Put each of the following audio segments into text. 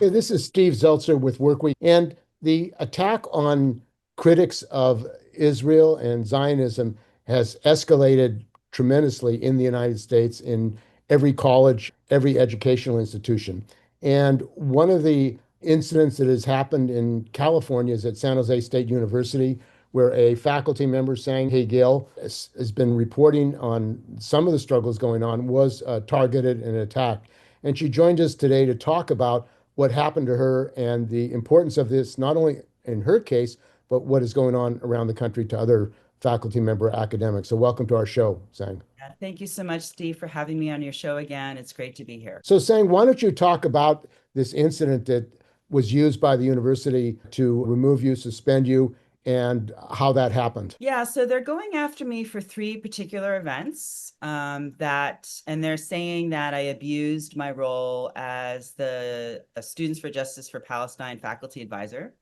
Hey, this is Steve Zeltzer with WorkWeek. And the attack on critics of Israel and Zionism has escalated tremendously in the United States in every college, every educational institution. And one of the incidents that has happened in California is at San Jose State University, where a faculty member, Sang Hae Kil, has been reporting on some of the struggles going on, was targeted and attacked. And she joined us today to talk about what happened to her and the importance of this, not only in her case, but what is going on around the country to other faculty member academics. So welcome to our show, Sang. Yeah, thank you so much, Steve, for having me on your show again. It's great to be here. So Sang, why don't you talk about this incident that was used by the university to remove you, suspend you, and how that happened? Yeah, so they're going after me for three particular events and they're saying that I abused my role as the Students for Justice for Palestine faculty advisor.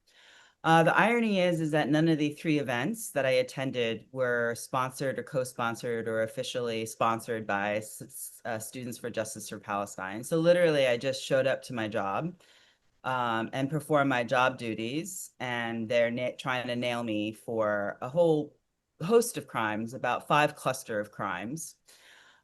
The irony is that none of the three events that I attended were sponsored or co-sponsored or officially sponsored by Students for Justice for Palestine. So literally, I just showed up to my job and perform my job duties, and they're trying to nail me for a whole host of crimes, about 5 cluster of crimes.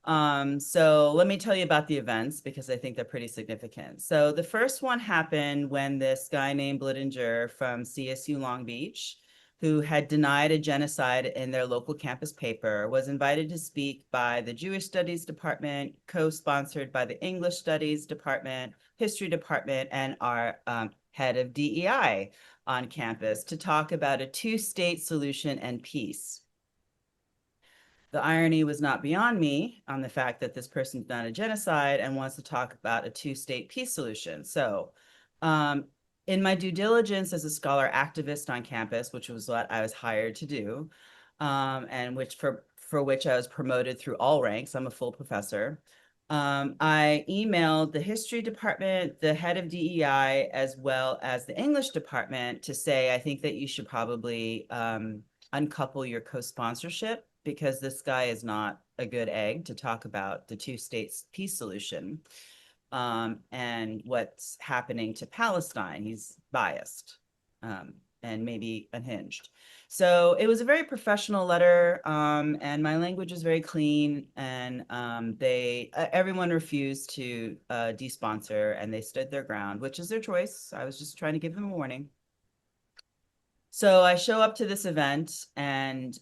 So let me tell you about the events because I think they're pretty significant. So the first one happened when this guy named Blittinger from CSU Long Beach, who had denied a genocide in their local campus paper, was invited to speak by the Jewish Studies Department, co-sponsored by the English Studies Department, History Department, and our head of DEI on campus to talk about a two-state solution and peace. The irony was not beyond me on the fact that this person's done a genocide and wants to talk about a two-state peace solution. So in my due diligence as a scholar activist on campus, which was what I was hired to do, and for which I was promoted through all ranks, I'm a full professor, I emailed the history department, the head of DEI, as well as the English department to say, I think that you should probably uncouple your co-sponsorship because this guy is not a good egg to talk about the two states peace solution and what's happening to Palestine. He's biased and maybe unhinged. So it was a very professional letter, and my language was very clean, and everyone refused to de-sponsor, and they stood their ground, which is their choice. I was just trying to give them a warning. So I show up to this event, and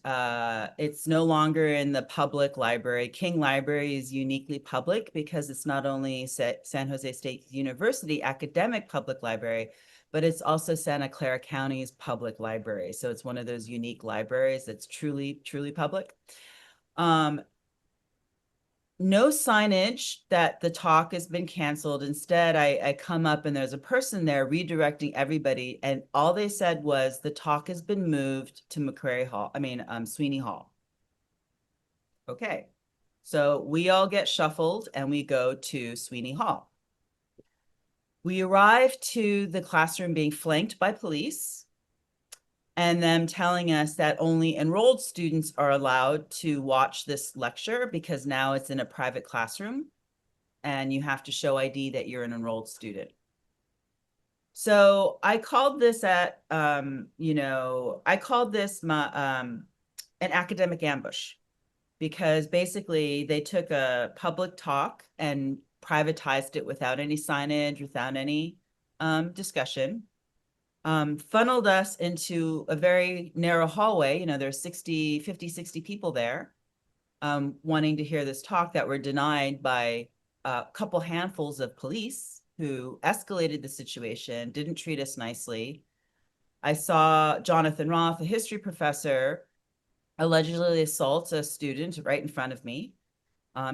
it's no longer in the public library. King Library is uniquely public because it's not only San Jose State University academic public library, but it's also Santa Clara County's public library. So it's one of those unique libraries that's truly, truly public. No signage that the talk has been canceled. Instead, I come up and there's a person there redirecting everybody. And all they said was the talk has been moved to Sweeney Hall. Okay. So we all get shuffled and we go to Sweeney Hall. We arrive to the classroom being flanked by police and them telling us that only enrolled students are allowed to watch this lecture because now it's in a private classroom and you have to show ID that you're an enrolled student. So I called this an academic ambush because basically they took a public talk and privatized it without any signage, without any discussion. Funneled us into a very narrow hallway. You know, there's 50, 60 people there wanting to hear this talk that were denied by a couple handfuls of police who escalated the situation, didn't treat us nicely. I saw Jonathan Roth, a history professor, allegedly assault a student right in front of me.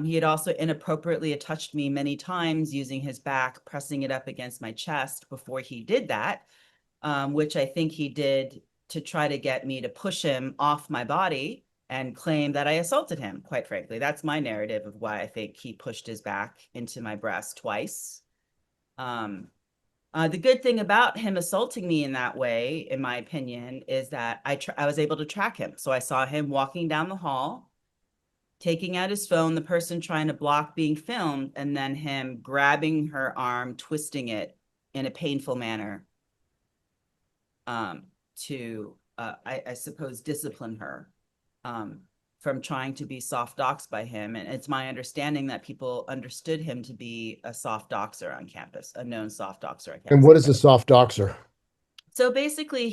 He had also inappropriately touched me many times using his back, pressing it up against my chest before he did that. Which I think he did to try to get me to push him off my body and claim that I assaulted him, quite frankly. That's my narrative of why I think he pushed his back into my breast twice. The good thing about him assaulting me in that way, in my opinion, is that I was able to track him. So I saw him walking down the hall, taking out his phone, the person trying to block being filmed, and then him grabbing her arm, twisting it, in a painful manner to, I suppose, discipline her from trying to be soft doxed by him. And it's my understanding that people understood him to be a soft doxer on campus, a known soft doxer on And campus. what is a soft doxer? So basically,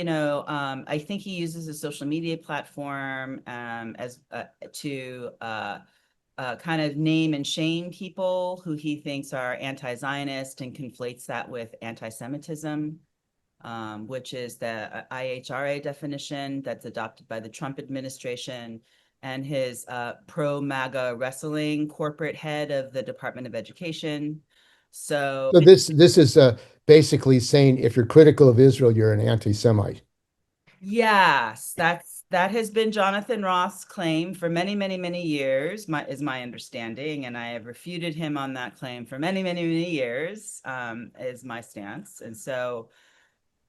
I think he uses a social media platform as to kind of name and shame people who he thinks are anti-Zionist and conflates that with anti-Semitism, which is the IHRA definition that's adopted by the Trump administration, and his pro-MAGA wrestling corporate head of the Department of Education. So So this is basically saying if you're critical of Israel, you're an anti-Semite. yes, that has been Jonathan Roth's claim for many, many, many years, is my understanding, and I have refuted him on that claim for many, many, many years, is my stance. And so,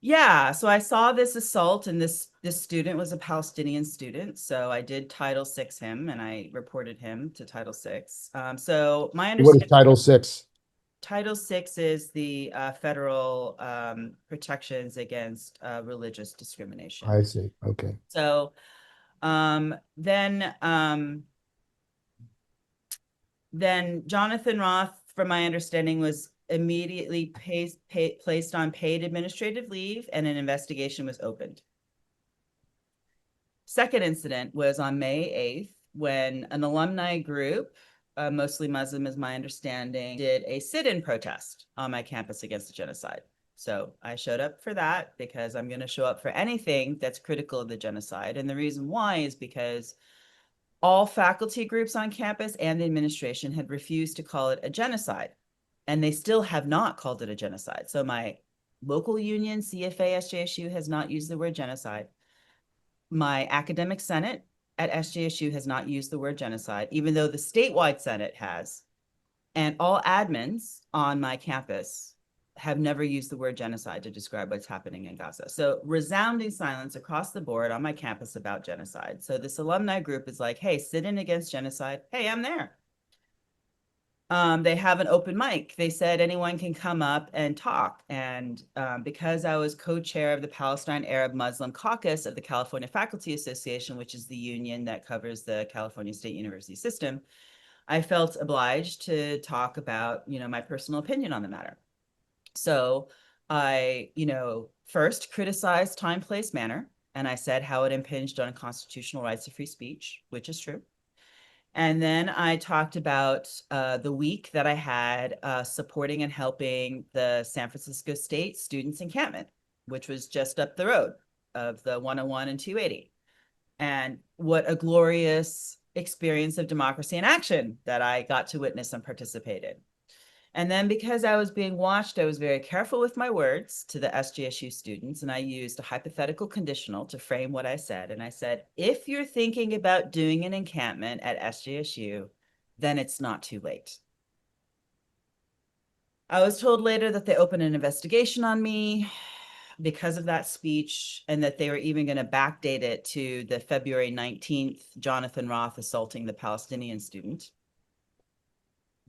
yeah, so I saw this assault, and this student was a Palestinian student, so I did Title VI him, and I reported him to Title VI. So my What is understanding, Title VI? Title VI is the federal protections against religious discrimination. I see. Okay. So um, then um, then Jonathan Roth, from my understanding, was immediately placed on paid administrative leave, and an investigation was opened. Second incident was on May 8th, when an alumni group, mostly Muslim is my understanding, did a sit-in protest on my campus against the genocide. So I showed up for that because I'm going to show up for anything that's critical of the genocide. And the reason why is because all faculty groups on campus and the administration had refused to call it a genocide, and they still have not called it a genocide. So my local union, CFA-SJSU, has not used the word genocide. My academic senate at SJSU has not used the word genocide, even though the statewide senate has. And all admins on my campus have never used the word genocide to describe what's happening in Gaza. So resounding silence across the board on my campus about genocide. So this alumni group is like, hey, sit in against genocide. Hey, I'm there. They have an open mic. They said anyone can come up and talk. And because I was co-chair of the Palestine Arab Muslim Caucus of the California Faculty Association, which is the union that covers the California State University system, I felt obliged to talk about, my personal opinion on the matter. So I, first criticized time, place, manner, and I said how it impinged on constitutional rights of free speech, which is true. And then I talked about the week that I had supporting and helping the San Francisco State Students Encampment, which was just up the road of the 101 and 280. And what a glorious experience of democracy in action that I got to witness and participate in. And then because I was being watched, I was very careful with my words to the SJSU students, and I used a hypothetical conditional to frame what I said. And I said, if you're thinking about doing an encampment at SJSU, then it's not too late. I was told later that they opened an investigation on me because of that speech, and that they were even going to backdate it to the February 19th Jonathan Roth assaulting the Palestinian student,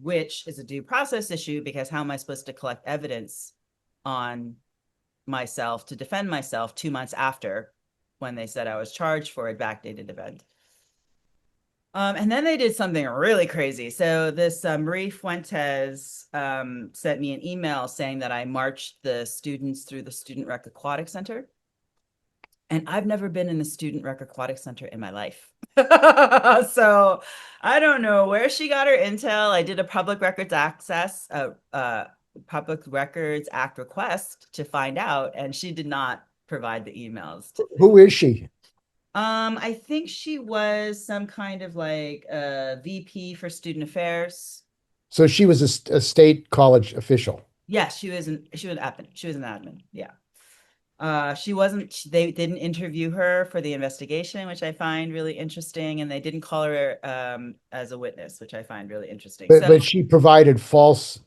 which is a due process issue, because how am I supposed to collect evidence on myself to defend myself 2 months after, when they said I was charged for a backdated event? And then they did something really crazy. So this Marie Fuentes sent me an email saying that I marched the students through the Student Rec Aquatic Center. And I've never been in the Student Rec Aquatic Center in my life. So I don't know where she got her intel. I did a Public Records Act request to find out, and she did not provide the emails to. Who is she? I think she was some kind of like VP for student affairs. So she was a state college official. Yes, she was an admin. She was an admin. Yeah. She wasn't, they didn't interview her for the investigation, which I find really interesting. And they didn't call her as a witness, which I find really interesting. But So, but she provided false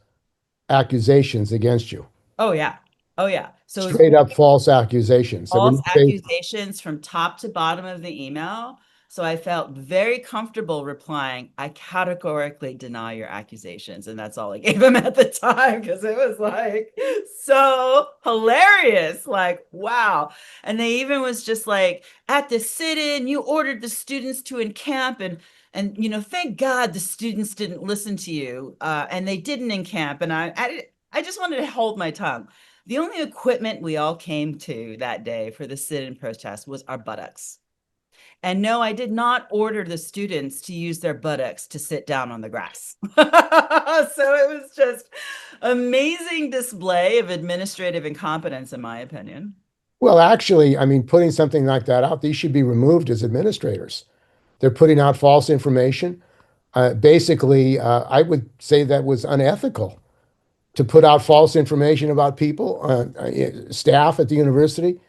accusations against you. oh yeah. Oh yeah. So it was Straight up false accusations that were false not based. accusations from top to bottom of the email. So I felt very comfortable replying, I categorically deny your accusations. And that's all I gave him at the time because it was like so hilarious. Like, wow. And they even was just like, at the sit-in, you ordered the students to encamp and thank God the students didn't listen to you. And they didn't encamp. And I just wanted to hold my tongue. The only equipment we all came to that day for the sit-in protest was our buttocks. And no, I did not order the students to use their buttocks to sit down on the grass. So it was just amazing display of administrative incompetence, in my opinion. Well, actually, I mean, putting something like that out, these should be removed as administrators. They're putting out false information. Basically, I would say that was unethical to put out false information about people, staff at the university.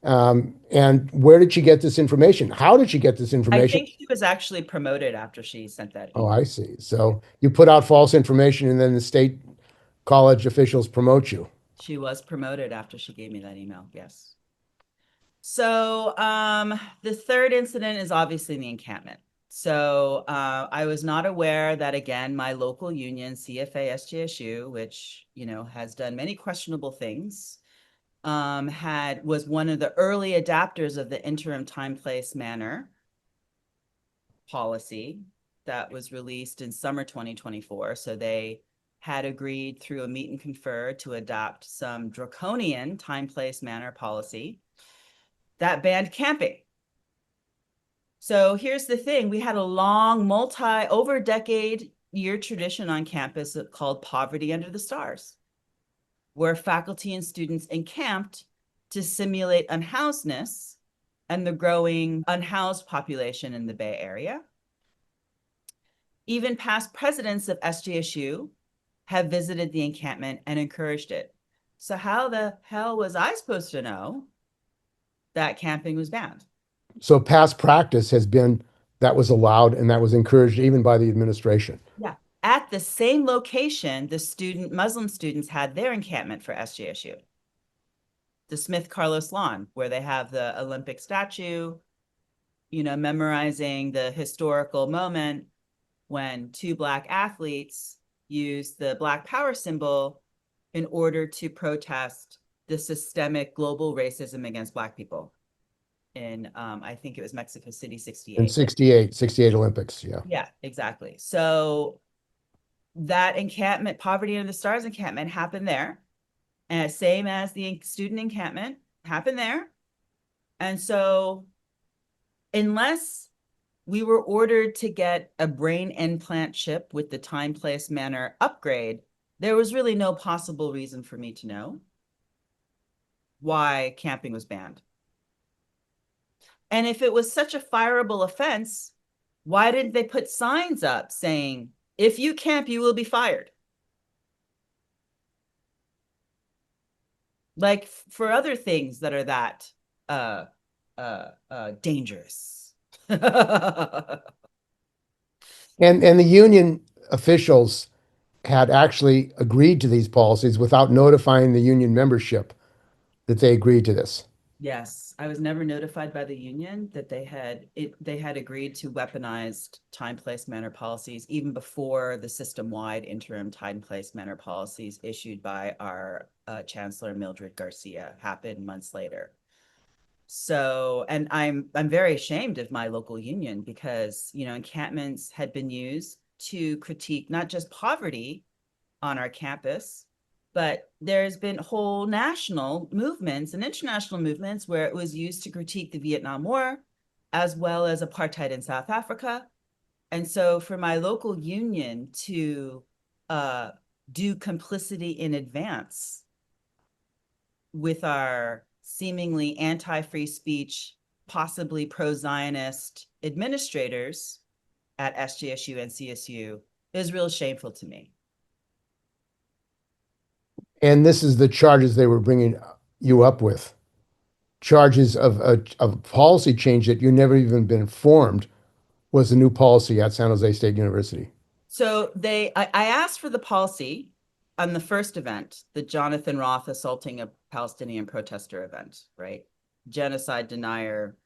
And where did she get this information? How did she get this I information? think she was actually promoted after she sent that Oh, email. I see. So you put out false information and then the state college officials promote you. She was promoted after she gave me that email. Yes. So the third incident is obviously the encampment. So I was not aware that, again, my local union, CFA-SJSU, which, has done many questionable things, was one of the early adapters of the interim time, place, manner policy that was released in summer 2024. So they had agreed through a meet and confer to adopt some draconian time, place, manner policy that banned camping. So here's the thing. We had a long over decade year tradition on campus called Poverty Under the Stars, where faculty and students encamped to simulate unhousedness and the growing unhoused population in the Bay Area. Even past presidents of SJSU have visited the encampment and encouraged it. So how the hell was I supposed to know that camping was banned? So past practice has been that was allowed and that was encouraged even by the administration. Yeah. At the same location, the Muslim students had their encampment for SJSU. The Smith Carlos Lawn, where they have the Olympic statue, memorizing the historical moment when two Black athletes used the Black power symbol in order to protest the systemic global racism against Black people in, I think it was Mexico City, In 68. 68 Olympics, yeah. Yeah, exactly. So that encampment, Poverty Under the Stars encampment, happened there. And same as the student encampment happened there. And so unless we were ordered to get a brain implant chip with the time, place, manner upgrade, there was really no possible reason for me to know why camping was banned. And if it was such a fireable offense, why didn't they put signs up saying, if you camp, you will be fired? Like for other things that are that dangerous. And the union officials had actually agreed to these policies without notifying the union membership that they agreed to this. Yes, I was never notified by the union that they had agreed to weaponized time, place, manner policies even before the system-wide interim time, place, manner policies issued by our Chancellor Mildred Garcia happened months later. So, and I'm very ashamed of my local union because, encampments had been used to critique not just poverty on our campus, but there's been whole national movements and international movements where it was used to critique the Vietnam War, as well as apartheid in South Africa. And so for my local union to do complicity in advance with our seemingly anti-free speech, possibly pro-Zionist administrators at SJSU and CSU is real shameful to me. And this is the charges they were bringing you up with. Charges of a policy change that you never even been informed was the new policy at San Jose State University. So I asked for the policy on the first event, the Jonathan Roth assaulting a Palestinian protester event, right? Genocide denier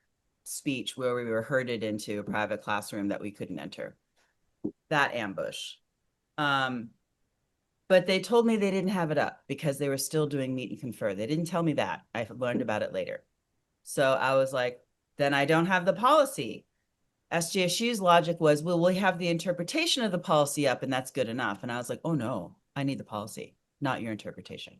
speech where we were herded into a private classroom that we couldn't enter. That ambush. But they told me they didn't have it up because they were still doing meet and confer. They didn't tell me that. I learned about it later. So I was like, then I don't have the policy. SJSU's logic was, well, we have the interpretation of the policy up and that's good enough. And I was like, oh no, I need the policy, not your interpretation.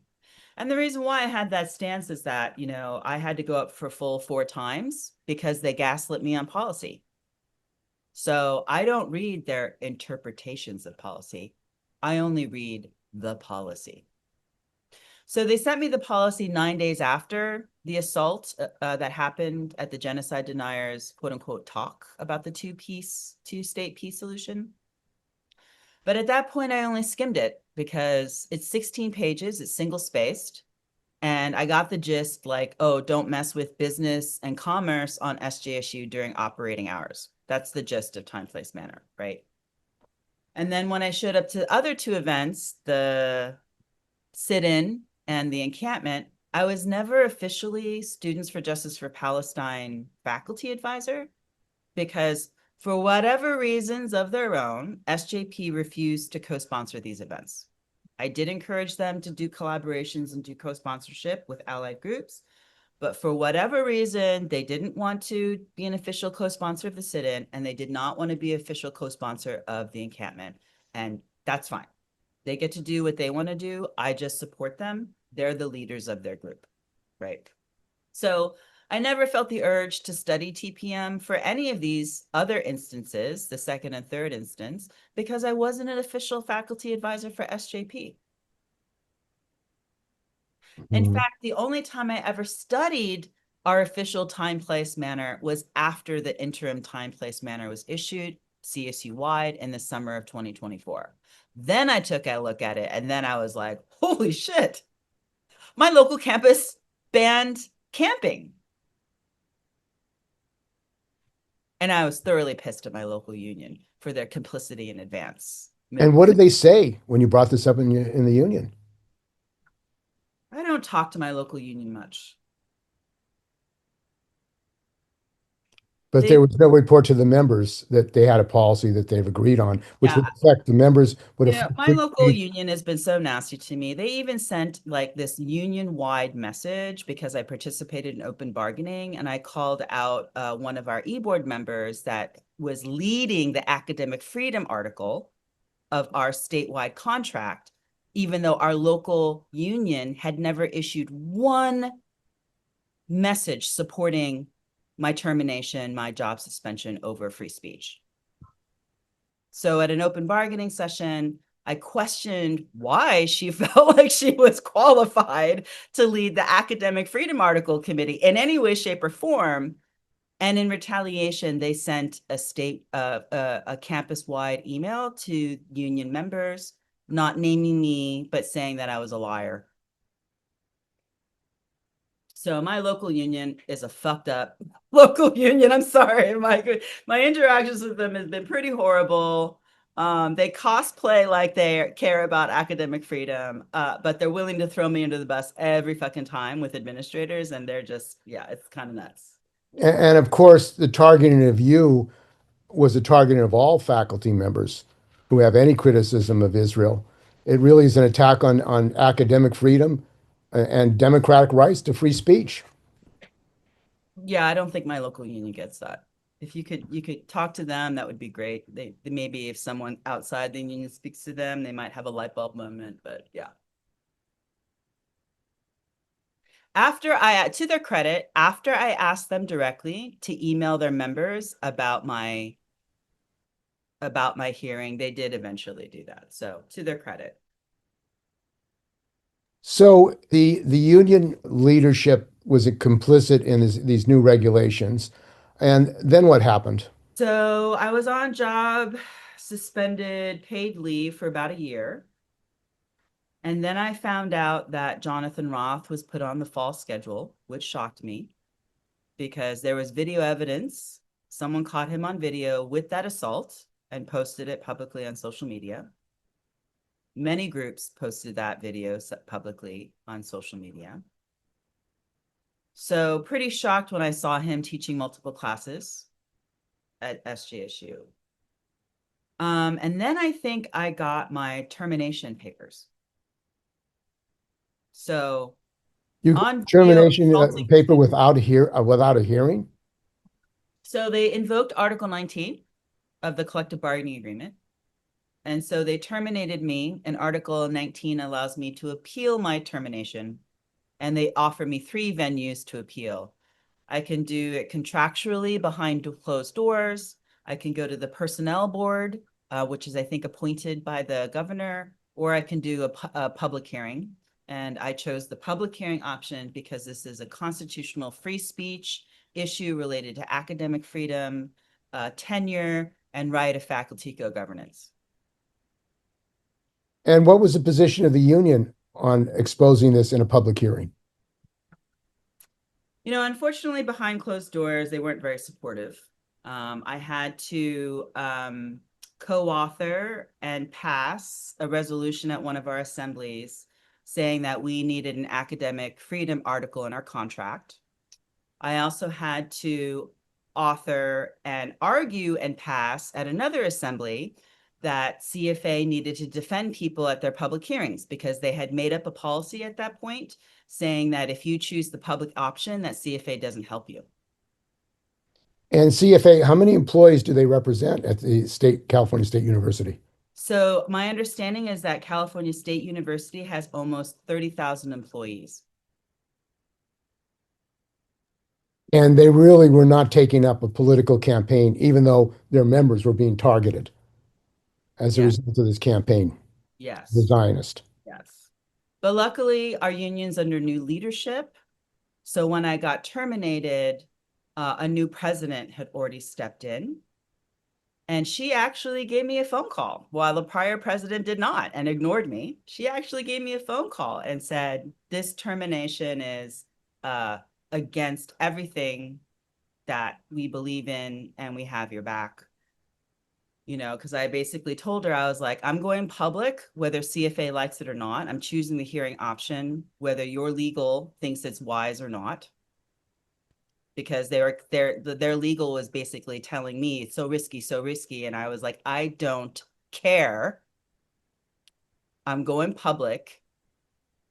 And the reason why I had that stance is that, you know, I had to go up for full 4 times because they gaslit me on policy. So I don't read their interpretations of policy. I only read the policy. So they sent me the policy 9 days after the assault that happened at the genocide deniers, quote unquote, talk about the two-state peace solution. But at that point, I only skimmed it because it's 16 pages, it's single spaced. And I got the gist like, oh, don't mess with business and commerce on SJSU during operating hours. That's the gist of time, place, manner, right? And then when I showed up to the other 2 events, the sit-in and the encampment, I was never officially Students for Justice for Palestine faculty advisor because for whatever reasons of their own, SJP refused to co-sponsor these events. I did encourage them to do collaborations and do co-sponsorship with allied groups, but for whatever reason, they didn't want to be an official co-sponsor of the sit-in, and they did not want to be official co-sponsor of the encampment. And that's fine. They get to do what they want to do. I just support them. They're the leaders of their group, right? So I never felt the urge to study TPM for any of these other instances, the second and third instance, because I wasn't an official faculty advisor for SJP. In fact, the only time I ever studied our official time, place, manner was after the interim time, place, manner was issued CSU-wide in the summer of 2024. Then I took a look at it and then I was like, holy shit, my local campus banned camping. And I was thoroughly pissed at my local union for their complicity in advance. And what did they say when you brought this up in the union? I don't talk to my local union much. But there was no report to the members that they had a policy that they've agreed on, which Yeah, would affect the members, would affect my local union has been so nasty to me. They even sent like this union-wide message because I participated in open bargaining and I called out one of our e-board members that was leading the academic freedom article of our statewide contract, even though our local union had never issued one message supporting my termination, my job suspension over free speech. So at an open bargaining session, I questioned why she felt like she was qualified to lead the academic freedom article committee in any way, shape, or form. And in retaliation, they sent a campus-wide email to union members, not naming me, but saying that I was a liar. So my local union is a fucked up local union. I'm sorry. My interactions with them has been pretty horrible. They cosplay like they care about academic freedom, but they're willing to throw me under the bus every fucking time with administrators. And they're just, yeah, it's kind of nuts. And of course, the targeting of you was the targeting of all faculty members who have any criticism of Israel. It really is an attack on academic freedom and democratic rights to free speech. Yeah, I don't think my local union gets that. If you could talk to them, that would be great. They maybe if someone outside the union speaks to them, they might have a light bulb moment, but yeah. To their credit, after I asked them directly to email their members about my hearing, they did eventually do that. So to their credit. So the union leadership was complicit in these new regulations. And then what happened? So I was on job suspended paid leave for about a year. And then I found out that Jonathan Roth was put on the fall schedule, which shocked me because there was video evidence. Someone caught him on video with that assault and posted it publicly on social media. Many groups posted that video publicly on social media. So pretty shocked when I saw him teaching multiple classes at SJSU. And then I think I got my termination papers. So You got on video termination assaulting paper students. without a hearing? So they invoked Article 19 of the collective bargaining agreement. And so they terminated me, and Article 19 allows me to appeal my termination, and they offer me 3 venues to appeal. I can do it contractually behind closed doors. I can go to the personnel board, which is, I think, appointed by the governor, or I can do a public hearing. And I chose the public hearing option because this is a constitutional free speech issue related to academic freedom, tenure, and right of faculty co-governance. And what was the position of the union on exposing this in a public hearing? You know, unfortunately, behind closed doors, they weren't very supportive. I had to co-author and pass a resolution at one of our assemblies saying that we needed an academic freedom article in our contract. I also had to author and argue and pass at another assembly that CFA needed to defend people at their public hearings because they had made up a policy at that point saying that if you choose the public option, that CFA doesn't help you. And CFA, how many employees do they represent at the California State University? So my understanding is that California State University has almost 30,000 employees. And they really were not taking up a political campaign, even though their members were being targeted as a Yes, result of this campaign, the yes, Zionist. yes. But luckily, our union's under new leadership. So when I got terminated, a new president had already stepped in. And she actually gave me a phone call while the prior president did not and ignored me. She actually gave me a phone call and said, this termination is against everything that we believe in and we have your back. You know, because I basically told her, I was like, I'm going public, whether CFA likes it or not. I'm choosing the hearing option, whether your legal thinks it's wise or not. Because their legal was basically telling me it's so risky. And I was like, I don't care. I'm going public.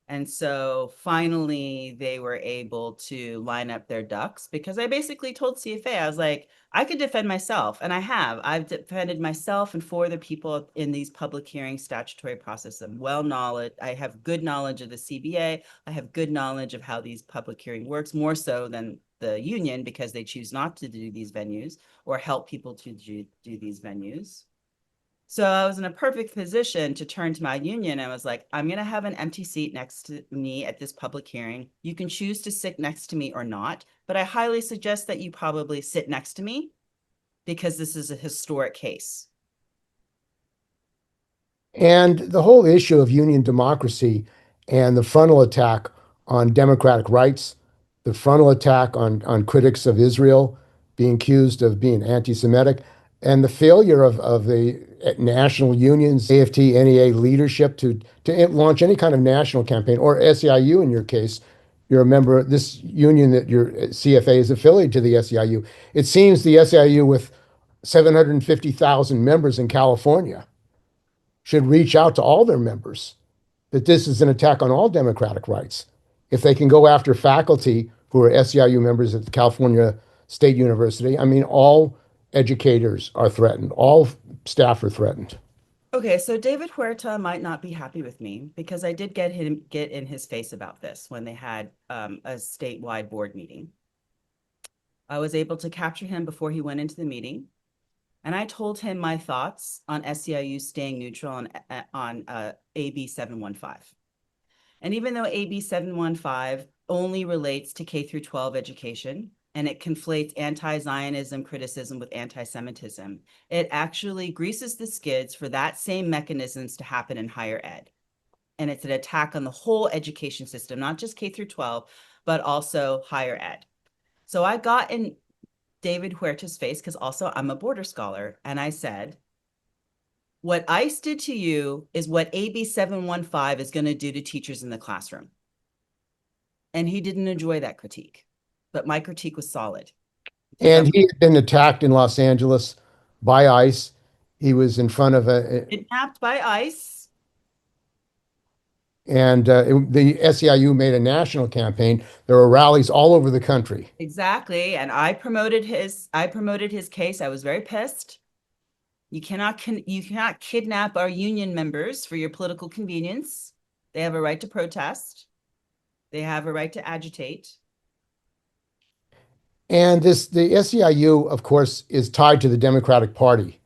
And so finally they were able to line up their ducks because I basically told CFA, I was like, I could defend myself. And I have. I've defended myself and 4 other people in these public hearing statutory processes. I'm knowledge. I have good knowledge of the CBA. I have good knowledge of how these public hearing works, more so than the union because they choose not to do these venues or help people to do these venues. So I was in a perfect position to turn to my union. I was like, I'm going to have an empty seat next to me at this public hearing. You can choose to sit next to me or not, but I highly suggest that you probably sit next to me because this is a historic case. And the whole issue of union democracy and the frontal attack on democratic rights, the frontal attack on critics of Israel being accused of being anti-Semitic, and the failure of the national unions, AFT, NEA leadership to launch any kind of national campaign, or SEIU in your case. You're a member of this union that your CFA is affiliated to the SEIU. It seems the SEIU with 750,000 members in California should reach out to all their members that this is an attack on all democratic rights. If they can go after faculty who are SEIU members at the California State University, I mean, all educators are threatened, all staff are threatened. Okay, so David Huerta might not be happy with me because I did get in his face about this when they had a statewide board meeting. I was able to capture him before he went into the meeting. And I told him my thoughts on SEIU staying neutral on AB 715. And even though AB 715 only relates to K through 12 education, and it conflates anti-Zionism criticism with anti-Semitism, it actually greases the skids for that same mechanisms to happen in higher ed. And it's an attack on the whole education system, not just K through 12, but also higher ed. So I got in David Huerta's face because also I'm a border scholar. And I said, what ICE did to you is what AB 715 is going to do to teachers in the classroom. And he didn't enjoy that critique. but my critique was solid because I And he had been attacked in Los Angeles by ICE. He was in front of was kidnapped by ICE. the SEIU made a national campaign. There were rallies all over the country. Exactly. And I promoted his case. I was very pissed. You cannot kidnap our union members for your political convenience. They have a right to protest. They have a right to agitate. And the SEIU, of course, is tied to the Democratic Party.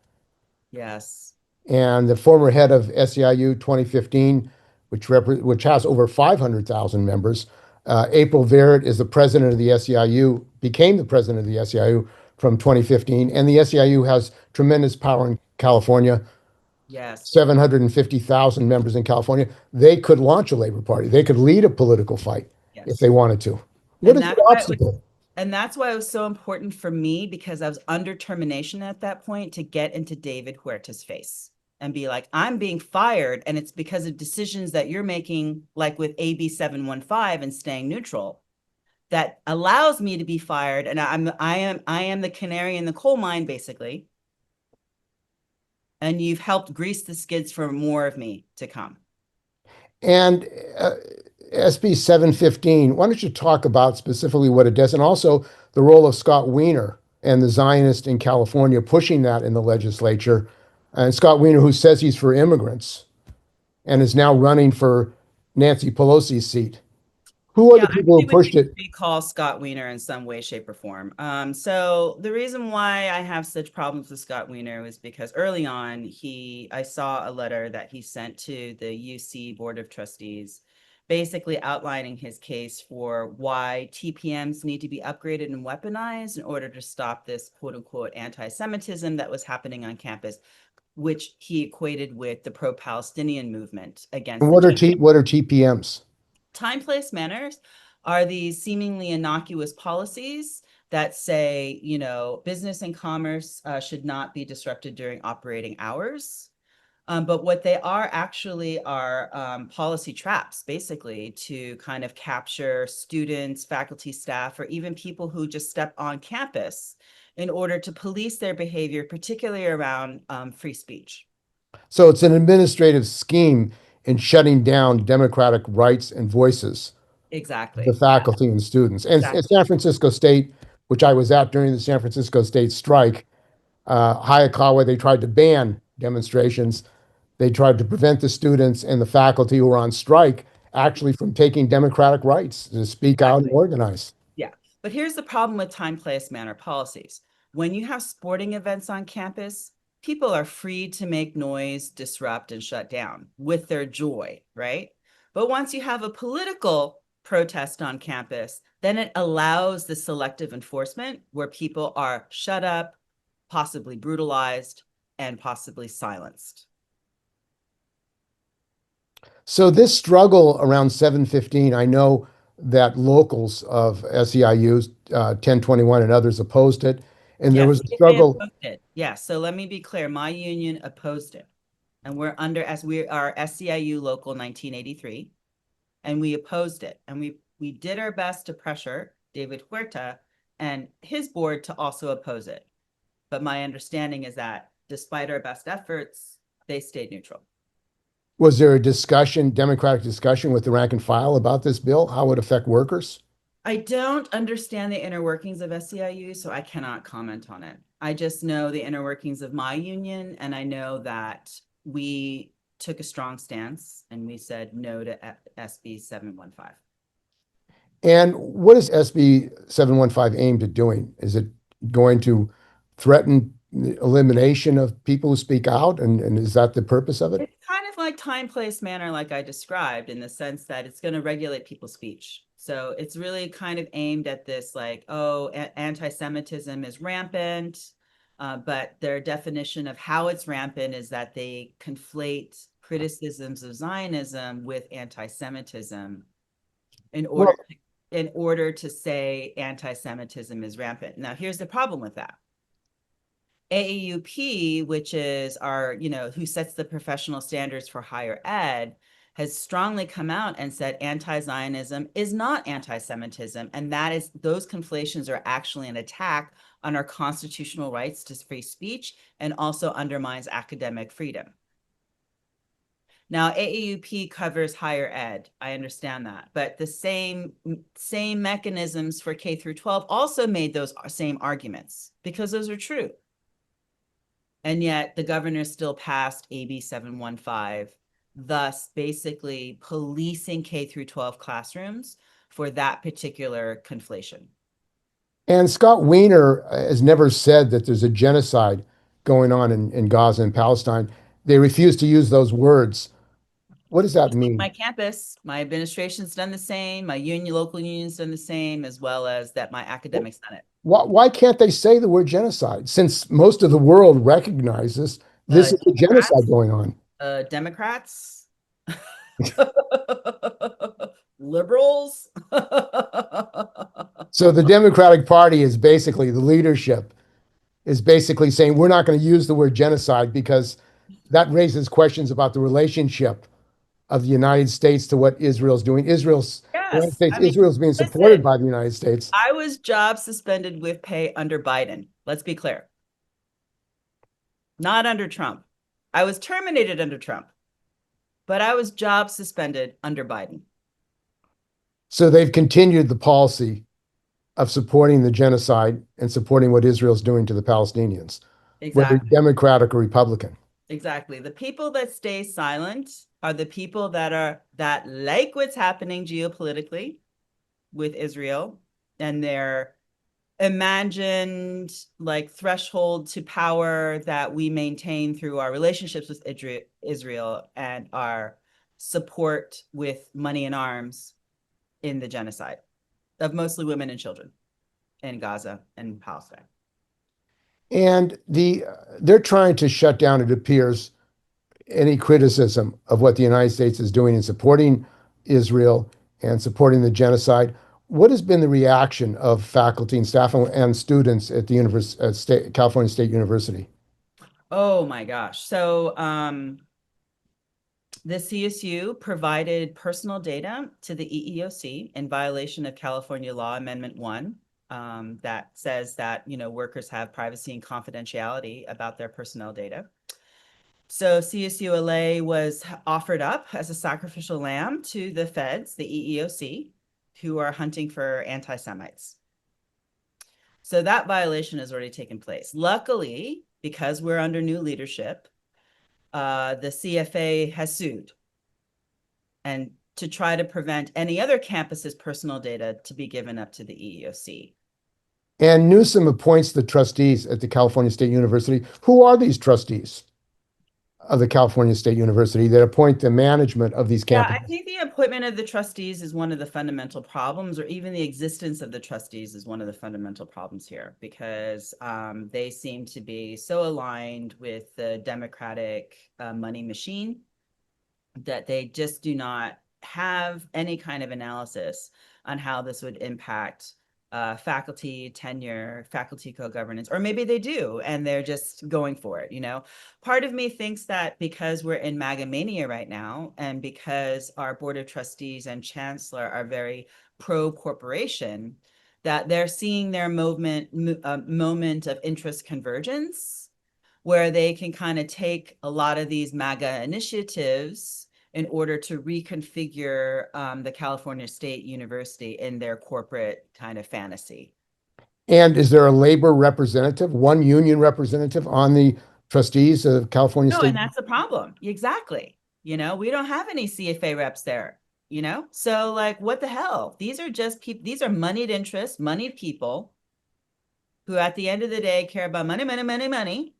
Yes. And the former head of SEIU 2015, which has over 500,000 members, April Verrett is the president of the SEIU, became the president of the SEIU from 2015. And the SEIU has tremendous power in California, Yes. 750,000 members in California. They could launch a labor party. They could lead a political fight if Yes. they wanted to. What And is that's the why it was obstacle? And that's why it was so important for me, because I was under termination at that point, to get into David Huerta's face and be like, I'm being fired, and it's because of decisions that you're making, like with AB 715 and staying neutral, that allows me to be fired. And I am the canary in the coal mine, basically. And you've helped grease the skids for more of me to come. And SB 715, why don't you talk about specifically what it does and also the role of Scott Weiner and the Zionist in California pushing that in the legislature? And Scott Weiner, who says he's for immigrants and is now running for Nancy Pelosi's seat. Who are Yeah, the I people who really wish pushed you could it? recall Scott Weiner in some way, shape, or form. So the reason why I have such problems with Scott Weiner was because early on, I saw a letter that he sent to the UC Board of Trustees, basically outlining his case for why TPMs need to be upgraded and weaponized in order to stop this quote unquote anti-Semitism that was happening on campus, which he equated with the pro-Palestinian movement And against the what are TPMs? time, place, manners are these seemingly innocuous policies that say, business and commerce should not be disrupted during operating hours. But what they are actually are policy traps, basically, to kind of capture students, faculty, staff, or even people who just step on campus in order to police their behavior, particularly around free speech. So it's an administrative scheme in shutting down democratic rights and voices of the Exactly. Yeah, faculty and students. And at exactly. San Francisco State, which I was at during the San Francisco State strike, Hayakawa, they tried to ban demonstrations. They tried to prevent the students and the faculty who were on strike actually from taking democratic rights to speak out and Exactly. organize. Yeah. But here's the problem with time, place, manner policies. When you have sporting events on campus, people are free to make noise, disrupt, and shut down with their joy, right? But once you have a political protest on campus, then it allows the selective enforcement where people are shut up, possibly brutalized, and possibly silenced. So this struggle around 715, I know that locals of SEIU, 1021 and others opposed it. And there Yes, was a CFA struggle. opposed it. Yeah, so let me be clear. My union opposed it. And as we are SEIU Local 1983, and we opposed it. And we did our best to pressure David Huerta and his board to also oppose it. But my understanding is that despite our best efforts, they stayed neutral. Was there a discussion, democratic discussion with the rank and file about this bill, how it would affect workers? I don't understand the inner workings of SEIU, so I cannot comment on it. I just know the inner workings of my union, and I know that we took a strong stance and we said no to SB 715. And what is SB 715 aimed at doing? Is it going to threaten the elimination of people who speak out? And is that the purpose of it? It's kind of like time, place, manner, like I described, in the sense that it's going to regulate people's speech. So it's really kind of aimed at this, like, oh, anti-Semitism is rampant, but their definition of how it's rampant is that they conflate criticisms of Zionism with anti-Semitism in order Well, to, in order to say anti-Semitism is rampant. Now, here's the problem with that. AAUP, which is our, who sets the professional standards for higher ed, has strongly come out and said anti-Zionism is not anti-Semitism, and that is those conflations are actually an attack on our constitutional rights to free speech and also undermines academic freedom. Now, AAUP covers higher ed. I understand that, but the same mechanisms for K through 12 also made those same arguments because those are true. And yet the governor still passed AB 715, thus basically policing K through 12 classrooms for that particular conflation. And Scott Weiner has never said that there's a genocide going on in Gaza and Palestine. They refuse to use those words. What does that mean? My campus, my administration's done the same, my local union's done the same, as well as that my academics done it. Why can't they say the word genocide? Since most of the world recognizes this is a genocide Democrats, going on. Democrats, liberals. So the Democratic Party is basically the leadership is basically saying we're not going to use the word genocide because that raises questions about the relationship of the United States to what Israel's doing. Yes, I mean, Israel's being supported listen, by the United States. I was job suspended with pay under Biden. Let's be clear. Not under Trump. I was terminated under Trump, but I was job suspended under Biden. So they've continued the policy of supporting the genocide and supporting what Israel's doing to the Palestinians, whether Exactly. Democratic or Republican. Exactly. The people that stay silent are the people that like what's happening geopolitically with Israel and their imagined like threshold to power that we maintain through our relationships with Israel and our support with money and arms in the genocide of mostly women and children in Gaza and Palestine. And they're trying to shut down, it appears, any criticism of what the United States is doing in supporting Israel and supporting the genocide. What has been the reaction of faculty and staff and students at California State University? Oh my gosh. So the CSU provided personal data to the EEOC in violation of California Law Amendment 1 that says that, workers have privacy and confidentiality about their personnel data. So CSULA was offered up as a sacrificial lamb to the feds, the EEOC, who are hunting for anti-Semites. So that violation has already taken place. Luckily, because we're under new leadership, the CFA has sued and to try to prevent any other campus's personal data to be given up to the EEOC. And Newsom appoints the trustees at the California State University. Who are these trustees of the California State University that appoint the management of these Yeah, campuses? I think the appointment of the trustees is one of the fundamental problems, or even the existence of the trustees is one of the fundamental problems here, because they seem to be so aligned with the Democratic money machine that they just do not have any kind of analysis on how this would impact faculty tenure, faculty co-governance, or maybe they do, and they're just going for it. Part of me thinks that because we're in MAGA mania right now, and because our board of trustees and chancellor are very pro-corporation, that they're seeing their moment of interest convergence, where they can kind of take a lot of these MAGA initiatives in order to reconfigure the California State University in their corporate kind of fantasy. And is there a labor representative, one union representative on the trustees of California No, and State? that's the problem. Exactly. We don't have any CFA reps there, So like, what the hell? These are just people, these are moneyed interests, moneyed people who at the end of the day care about money, money, money, money.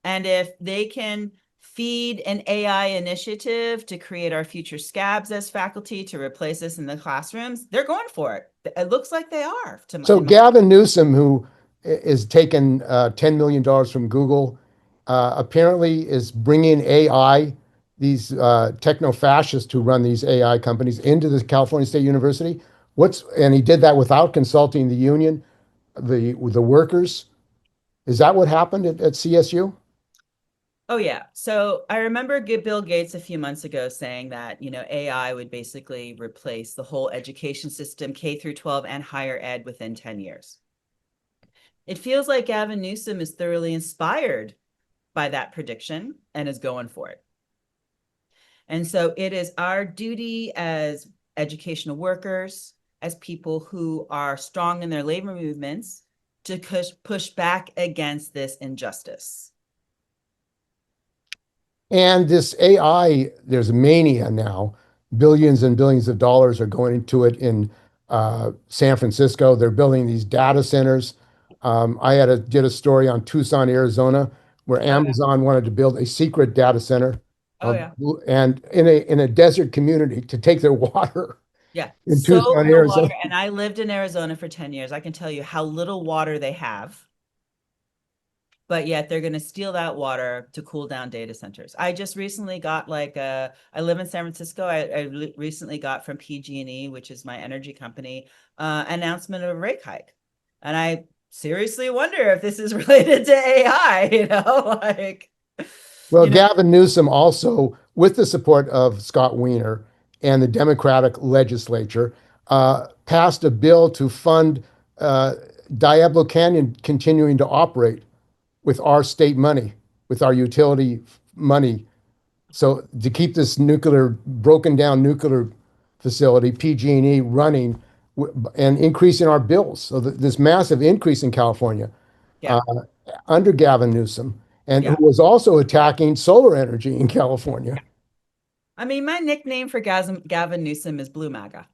And if they can feed an AI initiative to create our future scabs as faculty to replace us in the classrooms, they're going for it. It looks like they are. So Gavin Newsom, who is taking $10 million from Google, apparently is bringing AI, these techno-fascists who run these AI companies into the California State University. And he did that without consulting the union, the workers. Is that what happened at CSU? Oh yeah. So I remember Bill Gates a few months ago saying that, AI would basically replace the whole education system, K through 12 and higher ed within 10 years. It feels like Gavin Newsom is thoroughly inspired by that prediction and is going for it. And so it is our duty as educational workers, as people who are strong in their labor movements, to push back against this injustice. And this AI, there's mania now. Billions and billions of dollars are going into it in San Francisco. They're building these data centers. Did a story on Tucson, Arizona, where Oh yeah. Amazon wanted to build a secret data center Oh of, yeah. and in a desert community to take their water Yeah. in So Tucson, little water. Arizona. And I lived in Arizona for 10 years. I can tell you how little water they have, but yet they're going to steal that water to cool down data centers. I just recently got I live in San Francisco. I recently got from PG&E, which is my energy company, announcement of a rate hike. And I seriously wonder if this is related to AI, Well, you know, Gavin Newsom also, with the support of Scott Weiner and the Democratic legislature, passed a bill to fund Diablo Canyon continuing to operate with our state money, with our utility money. So to keep this broken down nuclear facility, PG&E, running and increasing our bills. So this massive increase in California yeah, uh, under Gavin Newsom, and who yeah. was also attacking solar energy in California. I mean, my nickname for Gavin Newsom is Blue MAGA.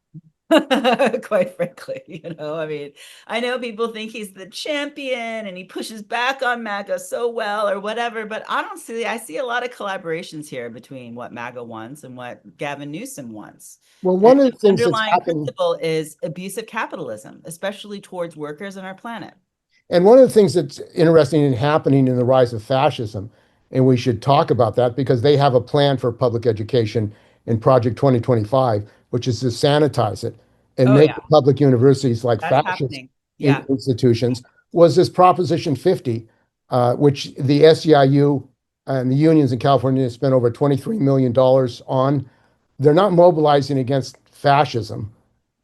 Quite frankly, I mean, I know people think he's the champion and he pushes back on MAGA so well or whatever, but I see a lot of collaborations here between what MAGA wants and what Gavin Newsom wants. Well, And one of the the things that's underlying happening, principle is abusive capitalism, especially towards workers and our planet. and one of the things that's interesting and happening in the rise of fascism, and we should talk about that because they have a plan for public education in Project 2025, which is to sanitize it and Oh make yeah, public universities like that's fascist happening. Yeah. institutions, was this Proposition 50, which the SEIU and the unions in California spent over $23 million on. They're not mobilizing against fascism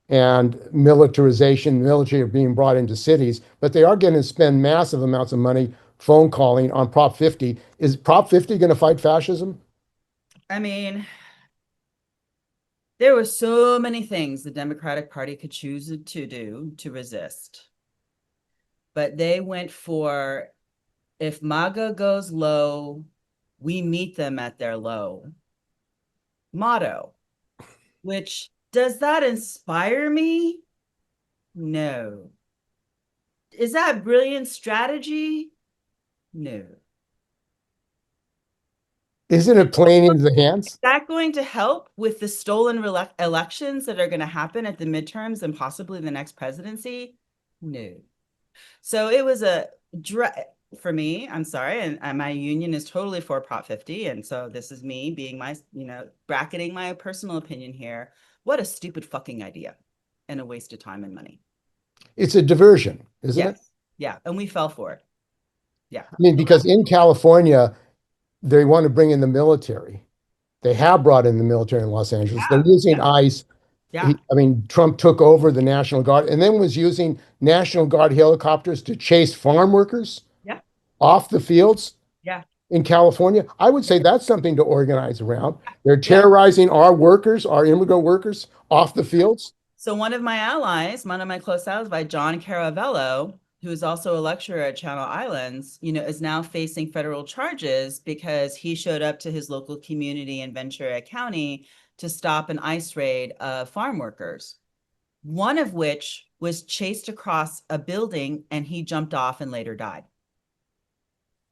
and militarization, military are being brought into cities, but they are going to spend massive amounts of money phone calling on Prop 50. Is Prop 50 going to fight fascism? I mean, there were so many things the Democratic Party could choose to do to resist, but they went for if MAGA goes low, we meet them at their low motto, which does that inspire me? No. Is that brilliant strategy? No. Isn't it playing into the hands? Is that going to help with the stolen elections that are going to happen at the midterms and possibly the next presidency? No. So it was for me, I'm sorry, and my union is totally for Prop 50. And so this is me being bracketing my personal opinion here. What a stupid fucking idea and a waste of time and money. It's a diversion, isn't it? Yes. Yeah. And we fell for it. Yeah. I mean, because in California, they want to bring in the military. They have brought in the military in Los Angeles. They're Yeah. using Yeah. ICE. Yeah. I mean, Trump took over the National Guard and then was using National Guard helicopters to chase farm workers Yeah. off the fields Yeah. in California. I would say that's something to organize around. They're Yeah. terrorizing our workers, our immigrant workers off the fields. So one of my allies, one of my close allies by John Caravello, who is also a lecturer at Channel Islands, is now facing federal charges because he showed up to his local community in Ventura County to stop an ICE raid of farm workers, one of which was chased across a building and he jumped off and later died.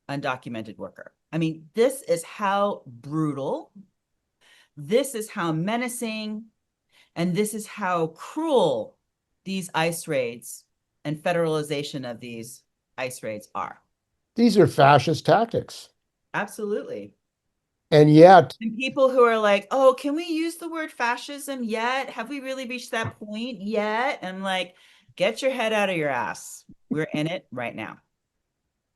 Undocumented worker. I mean, this is how brutal, this is how menacing, and this is how cruel these ICE raids and federalization of these ICE raids are. These are fascist tactics. Absolutely. And yet, And people who are like, oh, can we use the word fascism yet? Have we really reached that point yet? And like, get your head out of your ass. We're in it right now.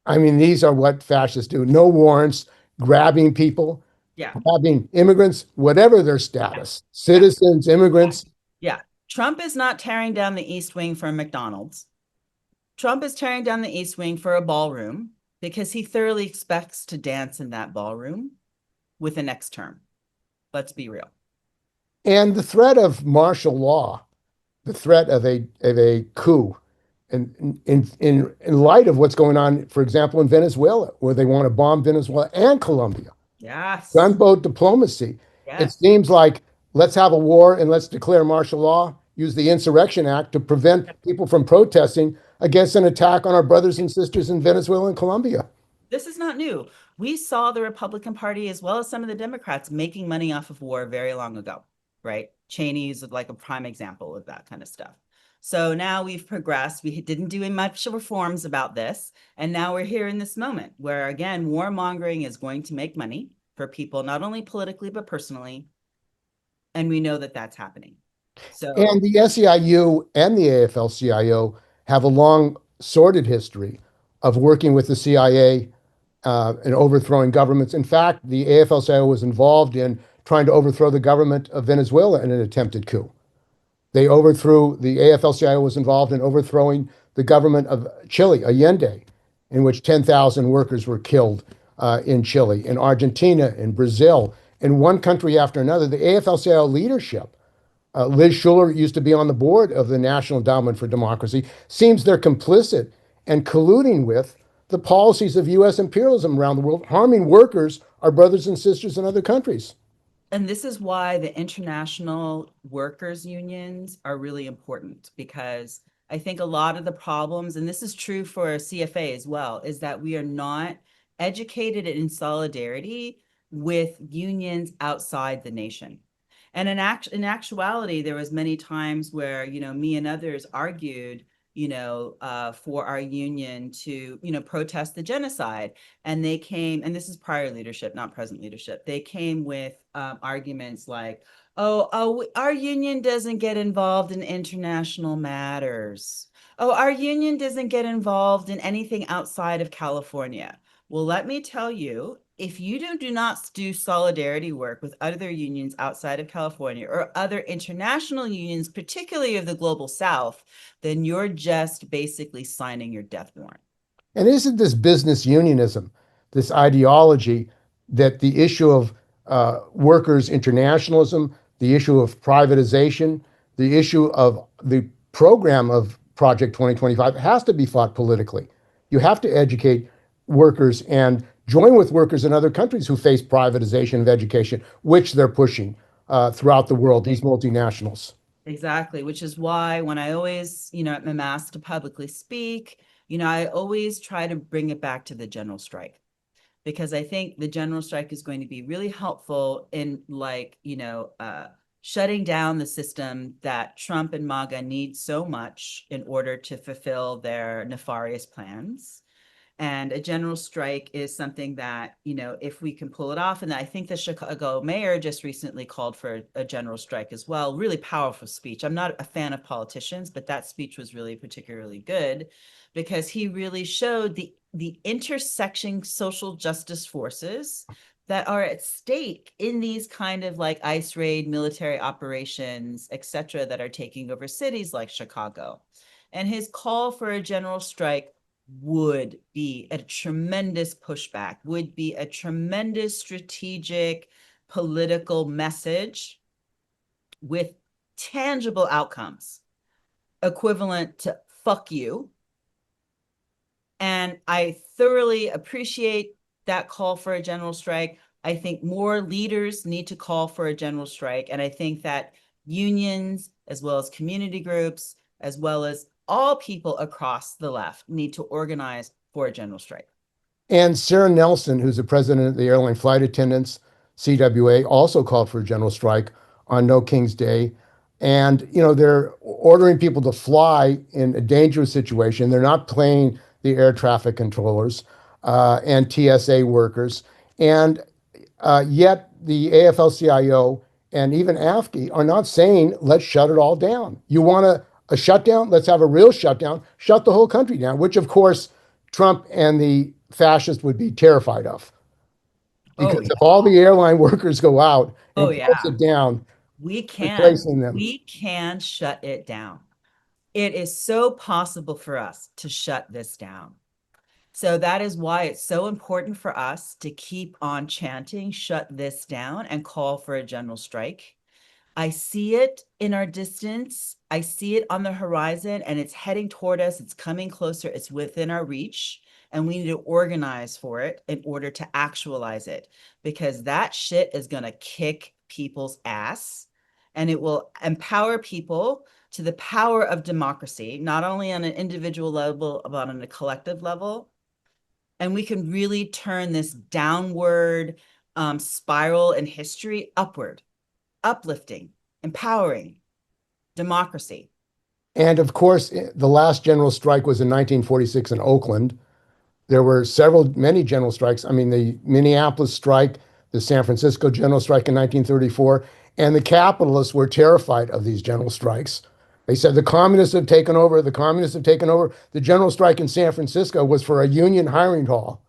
I mean, these are what fascists do. No warrants, grabbing people, Yeah. grabbing immigrants, whatever their status, Yeah. citizens, immigrants. Yeah. Trump is not tearing down the East Wing for McDonald's. Trump is tearing down the East Wing for a ballroom because he thoroughly expects to dance in that ballroom with the next term. Let's be real. And the threat of martial law, the threat of a coup, and in light of what's going on, for example, in Venezuela, where they want to bomb Venezuela and Colombia, Yes. gunboat diplomacy. It Yes. seems like let's have a war and let's declare martial law, use the Insurrection Act to prevent people from protesting against an attack on our brothers and sisters in Venezuela and Colombia. This is not new. We saw the Republican Party as well as some of the Democrats making money off of war very long ago, right? Cheney is like a prime example of that kind of stuff. So now we've progressed. We didn't do much reforms about this. And now we're here in this moment where, again, warmongering is going to make money for people, not only politically, but personally. And we know that that's happening. So, And the SEIU and the AFL-CIO have a long, sordid history of working with the CIA and overthrowing governments. In fact, the AFL-CIO was involved in trying to overthrow the government of Venezuela in an attempted coup. The AFL-CIO was involved in overthrowing the government of Chile, Allende, in which 10,000 workers were killed in Chile, in Argentina, in Brazil, in one country after another. The AFL-CIO leadership, Liz Schuler used to be on the board of the National Endowment for Democracy, seems they're complicit and colluding with the policies of U.S. imperialism around the world, harming workers, our brothers and sisters in other countries. and this is why the international workers unions are really important, because I think a lot of the problems, and this is true for CFA as well, is that we are not educated in solidarity with unions outside the nation. And in actuality, there was many times where, me and others argued, for our union to, protest the genocide. And they came, and this is prior leadership, not present leadership. They came with arguments like, oh, our union doesn't get involved in international matters. Oh, our union doesn't get involved in anything outside of California. Well, let me tell you, if you do not do solidarity work with other unions outside of California or other international unions, particularly of the global South, then you're just basically signing your death warrant. And isn't this business unionism, this ideology that the issue of workers' internationalism, the issue of privatization, the issue of the program of Project 2025 has to be fought politically? You have to educate workers and join with workers in other countries who face privatization of education, which they're pushing throughout the world, these multinationals. Exactly, which is why when I always, am asked to publicly speak, I always try to bring it back to the general strike, because I think the general strike is going to be really helpful in shutting down the system that Trump and MAGA need so much in order to fulfill their nefarious plans. And a general strike is something that, if we can pull it off, and I think the Chicago mayor just recently called for a general strike as well. Really powerful speech. I'm not a fan of politicians, but that speech was really particularly good because he really showed the intersecting social justice forces that are at stake in these kind of like ICE raid military operations, et cetera, that are taking over cities like Chicago. And his call for a general strike would be a tremendous pushback, would be a tremendous strategic political message with tangible outcomes equivalent to fuck you. And I thoroughly appreciate that call for a general strike. I think more leaders need to call for a general strike. And I think that unions, as well as community groups, as well as all people across the left need to organize for a general strike. And Sarah Nelson, who's the president of the Airline Flight Attendants, CWA, also called for a general strike on No King's Day. And, they're ordering people to fly in a dangerous situation. They're not paying the air traffic controllers and TSA workers. And yet the AFL-CIO and even AFSCME are not saying, let's shut it all down. You want a shutdown? Let's have a real shutdown. Shut the whole country down, which, of course, Trump and the fascists would be terrified of. Oh Because yeah. if all the airline workers go out Oh and close yeah. it down, We can. replacing them. We can shut it down. It is so possible for us to shut this down. So that is why it's so important for us to keep on chanting, shut this down, and call for a general strike. I see it in our distance. I see it on the horizon, and it's heading toward us. It's coming closer. It's within our reach. And we need to organize for it in order to actualize it, because that shit is going to kick people's ass, and it will empower people to the power of democracy, not only on an individual level, but on a collective level. And we can really turn this downward spiral in history upward, uplifting, empowering democracy. And of course, the last general strike was in 1946 in Oakland. There were many general strikes. I mean, the Minneapolis strike, the San Francisco general strike in 1934, and the capitalists were terrified of these general strikes. They said the communists have taken over, the communists have taken over. The general strike in San Francisco was for a union hiring hall,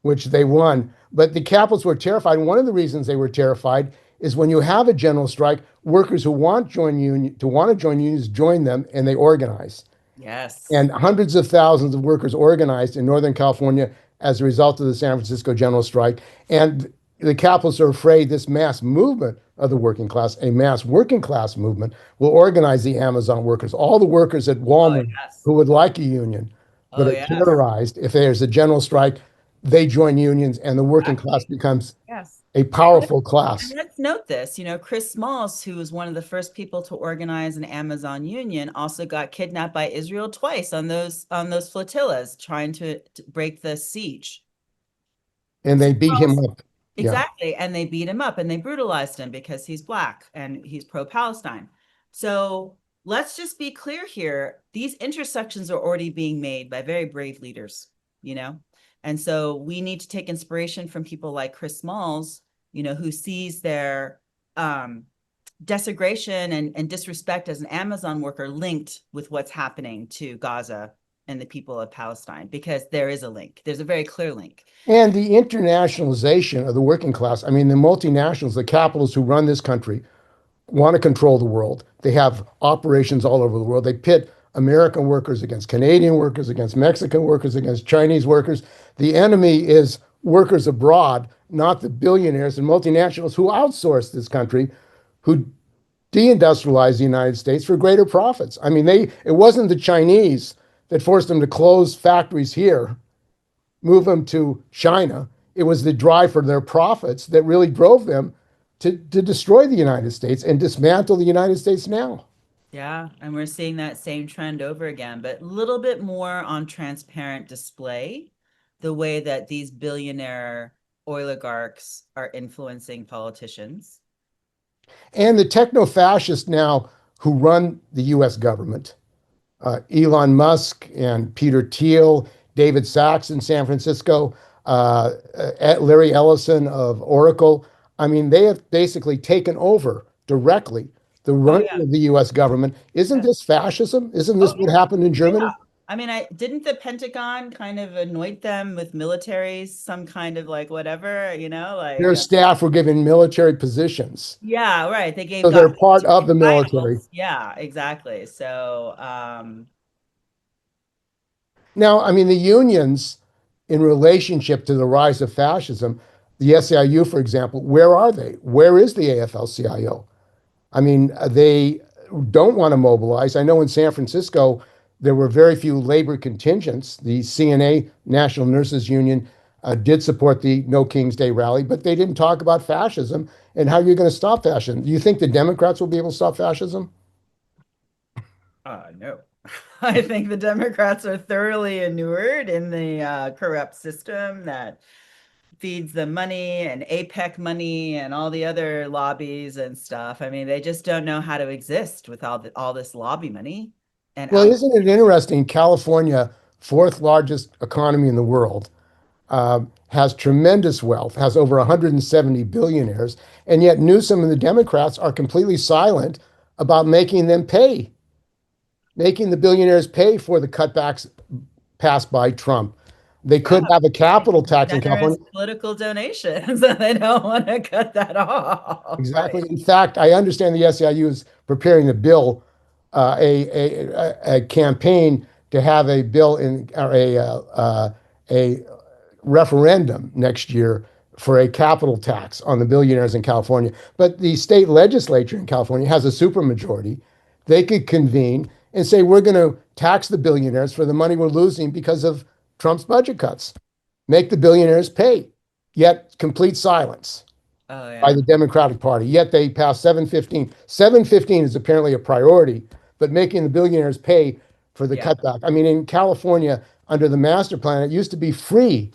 which they won. But the capitalists were terrified. And one of the reasons they were terrified is when you have a general strike, workers who want to join unions join them and they organize. Yes. And hundreds of thousands of workers organized in Northern California as a result of the San Francisco general strike. And the capitalists are afraid this mass movement of the working class, a mass working class movement, will organize the Amazon workers, all the workers at Oh, Walmart yes. who would like a union, but Oh, are yes. terrorized. If there's a general strike, they join unions and the working class Exactly. becomes Yes. a And powerful class. let's note this, Chris Smalls, who was one of the first people to organize an Amazon union, also got kidnapped by Israel twice on those flotillas trying to break the siege. And they beat him up. Yeah. Exactly. And they beat him up and they brutalized him because he's Black and he's pro-Palestine. So let's just be clear here. These intersections are already being made by very brave leaders, you know? And so we need to take inspiration from people like Chris Smalls, who sees their desecration and disrespect as an Amazon worker linked with what's happening to Gaza and the people of Palestine, because there is a link. There's a very clear link. And the internationalization of the working class, I mean, the multinationals, the capitalists who run this country, want to control the world. They have operations all over the world. They pit American workers against Canadian workers, against Mexican workers, against Chinese workers. The enemy is workers abroad, not the billionaires and multinationals who outsource this country, who deindustrialize the United States for greater profits. I mean, it wasn't the Chinese that forced them to close factories here, move them to China. It was the drive for their profits that really drove them to destroy the United States and dismantle the United States now. Yeah, and we're seeing that same trend over again, but a little bit more on transparent display, the way that these billionaire oligarchs are influencing politicians. And the techno fascists now who run the US government, Elon Musk and Peter Thiel, David Sachs in San Francisco, Larry Ellison of Oracle. I mean, they have basically taken over directly the Oh running yeah. of the US government. Isn't Yes. this fascism? Isn't Oh this what happened in yeah. Germany? I mean, I didn't the Pentagon kind of anoint them with militaries, some kind of like whatever, Their staff were given military positions. yeah, right. They gave So God they're part of the military. titles. Yeah, exactly. So, Now, I mean, the unions, in relationship to the rise of fascism, the SEIU, for example, where are they? Where is the AFL-CIO? I mean, they don't want to mobilize. I know in San Francisco, there were very few labor contingents. The CNA, National Nurses Union, did support the No King's Day rally, but they didn't talk about fascism and how you're going to stop fascism. Do you think the Democrats will be able to stop fascism? no. I think the Democrats are thoroughly inured in the corrupt system that feeds them money and APEC money and all the other lobbies and stuff. I mean, they just don't know how to exist with all this lobby money and Well, out. isn't it interesting? California, fourth largest economy in the world, has tremendous wealth, has over 170 billionaires, and yet Newsom and the Democrats are completely silent about making the billionaires pay for the cutbacks passed by Trump. They Yeah. could have a capital tax in Generous California. political donations, and they don't want to cut that off. Exactly. Right. In fact, I understand the SEIU is preparing a bill, a campaign to have a bill in or a referendum next year for a capital tax on the billionaires in California. But the state legislature in California has a supermajority. They could convene and say, we're going to tax the billionaires for the money we're losing because of Trump's budget cuts. Make the billionaires pay. Yet complete silence Oh by yeah. the Democratic Party. Yet they passed 715. 715 is apparently a priority, but making the billionaires pay for the Yeah. cutback. I mean, in California, under the master plan, it used to be free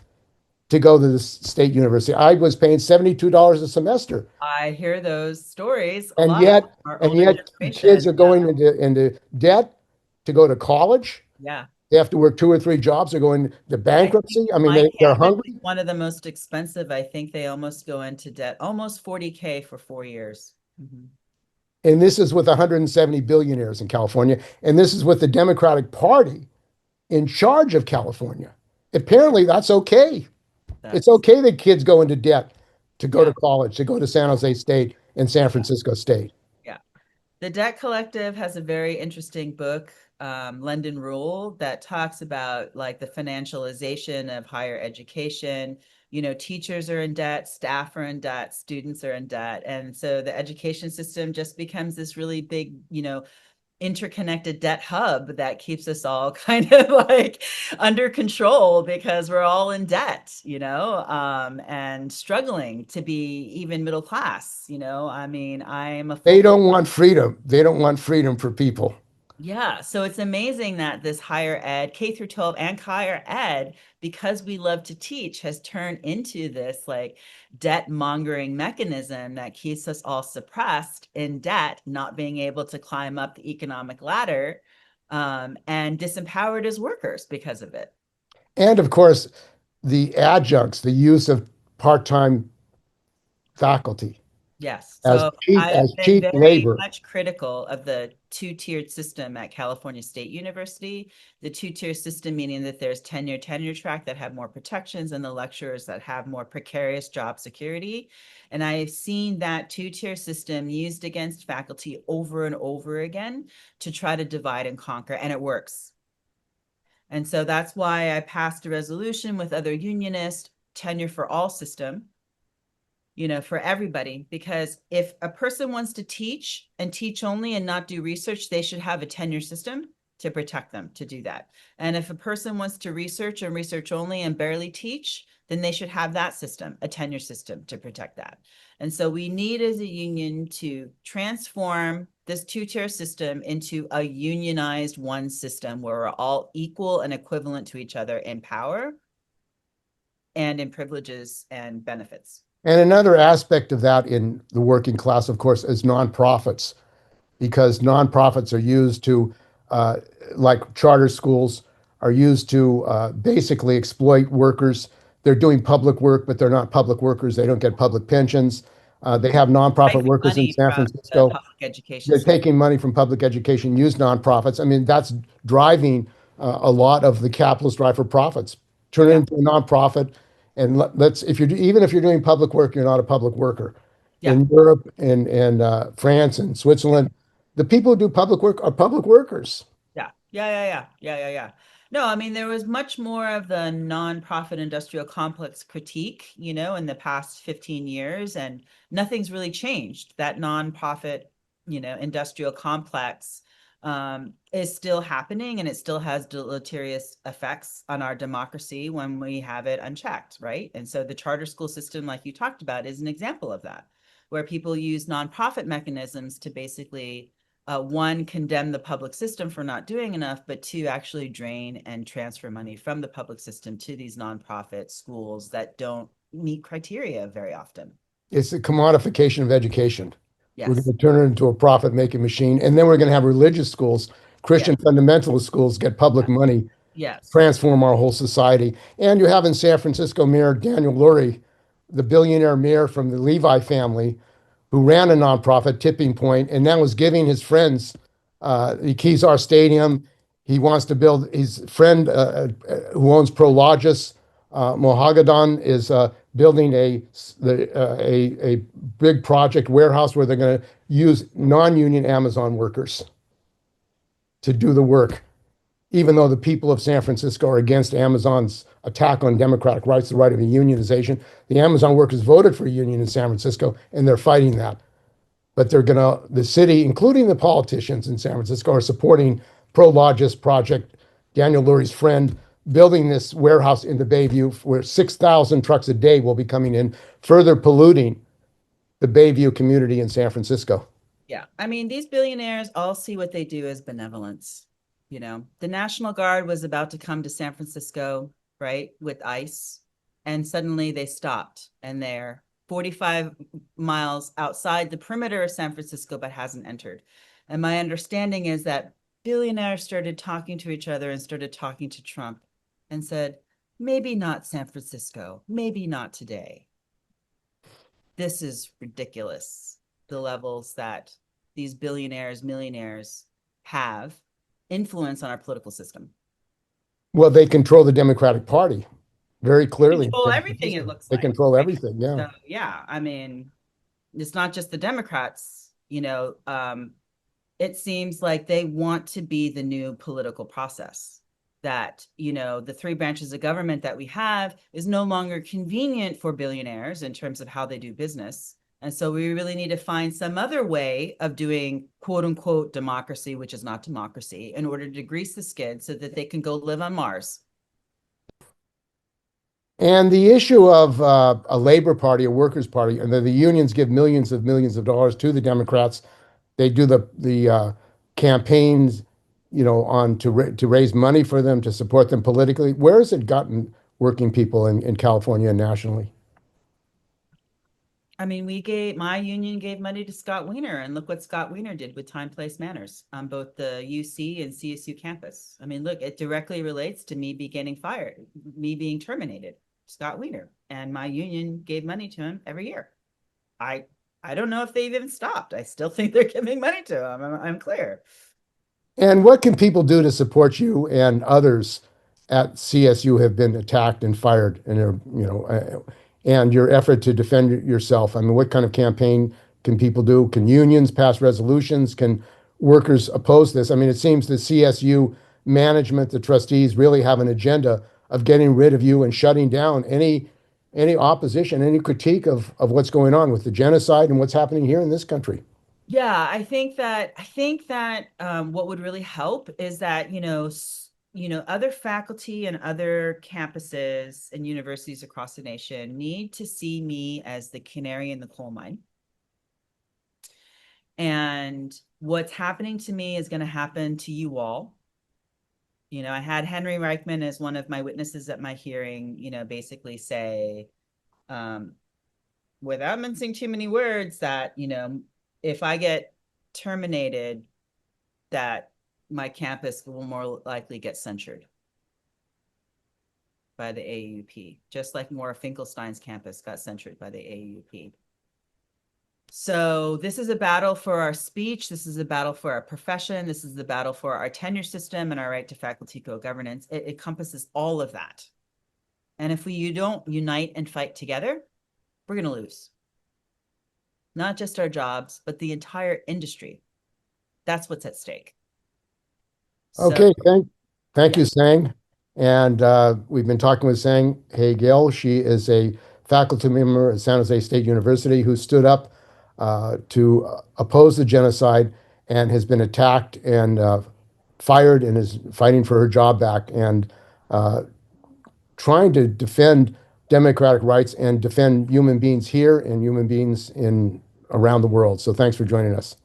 to go to the state university. I was paying $72 a semester. I hear those stories a And lot yet, from our and older yet kids generation. are going into debt to go to college. Yeah. They have to work 2 or 3 jobs. They're going to I think bankruptcy. I mean, my they're campus is hungry. one of the most expensive. I think they almost go into debt, almost 40K for 4 years. And this is with 170 billionaires in California. And this is with the Democratic Party in charge of California. Apparently, that's okay. It's That's, okay that kids go into debt to go yeah. to college, to go to San Jose State and San Francisco State. Yeah. The Debt Collective has a very interesting book, London Rule, that talks about like the financialization of higher education. You know, teachers are in debt, staff are in debt, students are in debt. And so the education system just becomes this really big, interconnected debt hub that keeps us all kind of like under control because we're all in debt, and struggling to be even middle class. I mean, I am a They full. don't want freedom. They don't want freedom for people. Yeah, so it's amazing that this higher ed, K through 12 and higher ed, because we love to teach, has turned into this like debt mongering mechanism that keeps us all suppressed in debt, not being able to climb up the economic ladder, and disempowered as workers because of it. And of course, the adjuncts, the use of part-time faculty Yes. as So cheap I've as been cheap very labor. much critical of the two-tiered system at California State University. The two-tier system meaning that there's tenure track that have more protections and the lecturers that have more precarious job security. And I've seen that two-tier system used against faculty over and over again to try to divide and conquer, and it works. And so that's why I passed a resolution with other unionists, tenure for all system, for everybody, because if a person wants to teach and teach only and not do research, they should have a tenure system to protect them to do that. And if a person wants to research and research only and barely teach, then they should have that system, a tenure system to protect that. And so we need as a union to transform this two-tier system into a unionized one system where we're all equal and equivalent to each other in power and in privileges and benefits. And another aspect of that in the working class, of course, is nonprofits, because nonprofits are used to, uh, like charter schools, are used to basically exploit workers. They're doing public work, but they're not public workers. They don't get public pensions. They have nonprofit Taking workers in money San from the Francisco. public education They're system. taking money from public education, use nonprofits. I mean, that's driving a lot of the capitalist drive for profits. Turn it Yeah, into a nonprofit, and let's if you're even if you're doing public work, you're not a public worker. yeah, In Europe and France and Switzerland, the people who do public work are public workers. yeah. No, I mean, there was much more of the nonprofit industrial complex critique, in the past 15 years, and nothing's really changed. That nonprofit, industrial complex is still happening, and it still has deleterious effects on our democracy when we have it unchecked, right? And so the charter school system, like you talked about, is an example of that, where people use nonprofit mechanisms to basically one, condemn the public system for not doing enough, but two, actually drain and transfer money from the public system to these nonprofit schools that don't meet criteria very often. It's a commodification of education. We're going Yes. to turn it into a profit-making machine, and then we're going to have religious schools, Yeah. Christian fundamentalist schools get public money, Yes. transform our whole society. And you have in San Francisco Mayor Daniel Lurie, the billionaire mayor from the Levi family, who ran a nonprofit, Tipping Point, and now is giving his friends the Kezar Stadium He wants to build his friend who owns Prologis, Mohagadon, is building a big project warehouse where they're going to use non-union Amazon workers to do the work, even though the people of San Francisco are against Amazon's attack on democratic rights, the right of a unionization. The Amazon workers voted for a union in San Francisco, and they're fighting that. But the city, including the politicians in San Francisco, are supporting Prologis project, Daniel Lurie's friend, building this warehouse in the Bayview where 6,000 trucks a day will be coming in, further polluting the Bayview community in San Francisco. Yeah. I mean, these billionaires all see what they do as benevolence. You know, the National Guard was about to come to San Francisco, right, with ICE, and suddenly they stopped and they're 45 miles outside the perimeter of San Francisco, but hasn't entered. And my understanding is that billionaires started talking to each other and started talking to Trump and said, maybe not San Francisco, maybe not today. This is ridiculous. The levels that these billionaires, millionaires have influence on our political system. Well, they control the Democratic Party very clearly in Control San everything, it Francisco. looks They like. control Right? everything. Yeah. So yeah, I mean, it's not just the Democrats, it seems like they want to be the new political process. That, the three branches of government that we have is no longer convenient for billionaires in terms of how they do business. And so we really need to find some other way of doing quote unquote democracy, which is not democracy, in order to grease the skid so that they can go live on Mars. And the issue of a Labor Party, a Workers' Party, and the unions give millions of dollars to the Democrats. They do the campaigns, on to raise money for them to support them politically. Where has it gotten working people in California and nationally? I mean, my union gave money to Scott Weiner, and look what Scott Weiner did with Time, Place, Manners on both the UC and CSU campus. I mean, look, it directly relates to me getting fired, me being terminated, Scott Weiner, and my union gave money to him every year. I I don't know if they've even stopped. I still think they're giving money to him. I'm clear. And what can people do to support you and others at CSU have been attacked and fired, and your effort to defend yourself? I mean, what kind of campaign can people do? Can unions pass resolutions? Can workers oppose this? I mean, it seems the CSU management, the trustees really have an agenda of getting rid of you and shutting down any opposition, any critique of what's going on with the genocide and what's happening here in this country. Yeah, I think that what would really help is that, other faculty and other campuses and universities across the nation need to see me as the canary in the coal mine. And what's happening to me is going to happen to you all. I had Henry Reichman as one of my witnesses at my hearing, basically say, without mincing too many words, that, if I get terminated, that my campus will more likely get censured by the AUP, just like Maura Finkelstein's campus got censured by the AUP. So this is a battle for our speech. This is a battle for our profession. This is the battle for our tenure system and our right to faculty co-governance. It encompasses all of that. And if we don't unite and fight together, we're going to lose. Not just our jobs, but the entire industry. That's what's at stake. So, Okay, thank yeah, you, Sang. And we've been talking with Sang Hae Kil. She is a faculty member at San Jose State University who stood up to oppose the genocide and has been attacked and fired and is fighting for her job back and trying to defend democratic rights and defend human beings here and human beings in around the world. So thanks for joining us.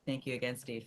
thank you again, Steve.